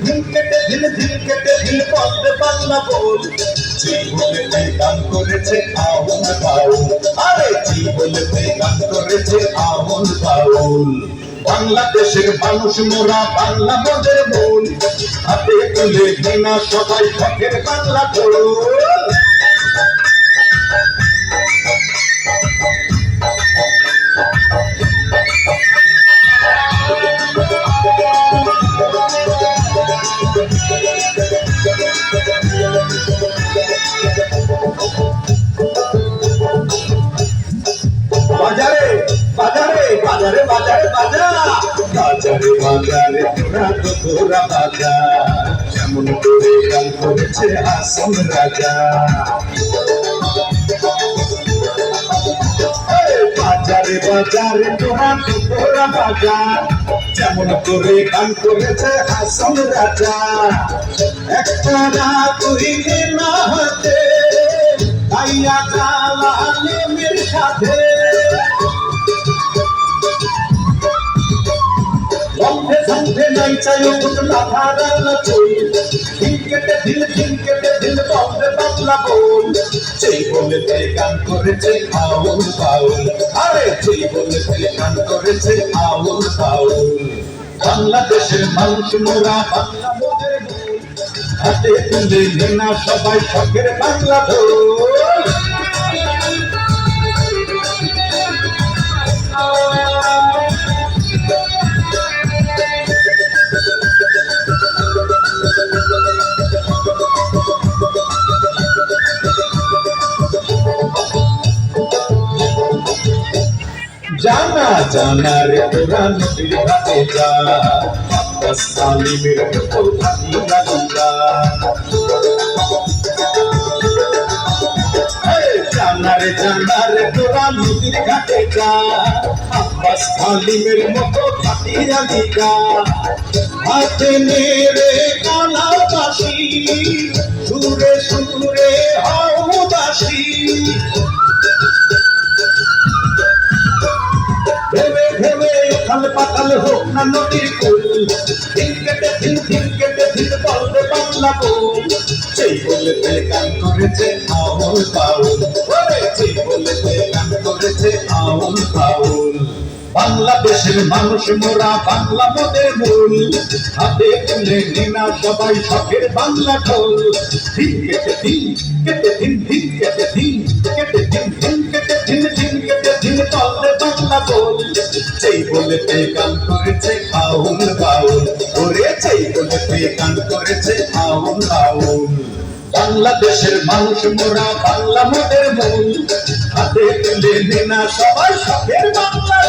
ধিন কেটে ধিন বলতে বাংলা বল। জীবনেতে গান করেছে আমল বাউল, আরে জীবনেতে গান করেছে আমল বাউল। বাংলাদেশের মানুষ মোরা, বাংলা মোদের মূল, হাতে তুলে ঘৃণা সবাই শখের বাংলা ঢোল। বাজারে বাজারে বাজারে বাজারে বাজা, বাজারে বাজারে তোরা তো তোরা বাজা, যেমন করে গান করেছে আসল রাজা। বাজারে বাজারে তোরা তো তোরা বাজা, যেমন করে গান করেছে আসল রাজা। একটা তুই না হাতে আইয়া জ্বালালে মের সাথে, বন্ধে সন্ধে নাই চাই না ভাড়া চই। ধিন কেটে ধিন বন্ধে বাংলা বল। সেই বলেতে গান করেছে আউল বাউল, আরে সেই বলেতে গান করেছে আউল বাউল। বাংলাদেশের মানুষ মোরা, বাংলা মোদের মূল, হাতে তুলে ঘৃণা সবাই শখের বাংলা ঢোল। জানা জানা রে তোরা নদীর ঘাটে যা, আব্বাস সালিমের মতো ভাবি লাগা। জানা রে তোরা নদীর ঘাটে যা, আব্বাস সালিমের মতো ভাবি লাগা। হাতে নেড়ে কানা বাসি, সুরে সুরে হও দাসী। ভেবে ভেবে উথাল পাতাল হোক না নদীর কুল, ধিন কেটে ধিন বলবে বাংলা বল। সেই বলেতে গান করেছে আমল বাউল, সেই বলেতে গান করেছে আমল বাউল। বাংলাদেশের মানুষ মোরা, বাংলা মোদের মূল, হাতে তুলে ঘৃণা সবাই শখের বাংলা ঢোল। ধিন কেটে ধিন কেটে ধিন বলবে বাংলা বল। সেই বলেতে গান করেছে আউল বাউল, ওরে সেই বলেতে গান করেছে আউল বাউল। বাংলাদেশের মানুষ মোরা, বাংলা মোদের মূল, হাতে তুলে ঘৃণা সবাই শখের বাংলা।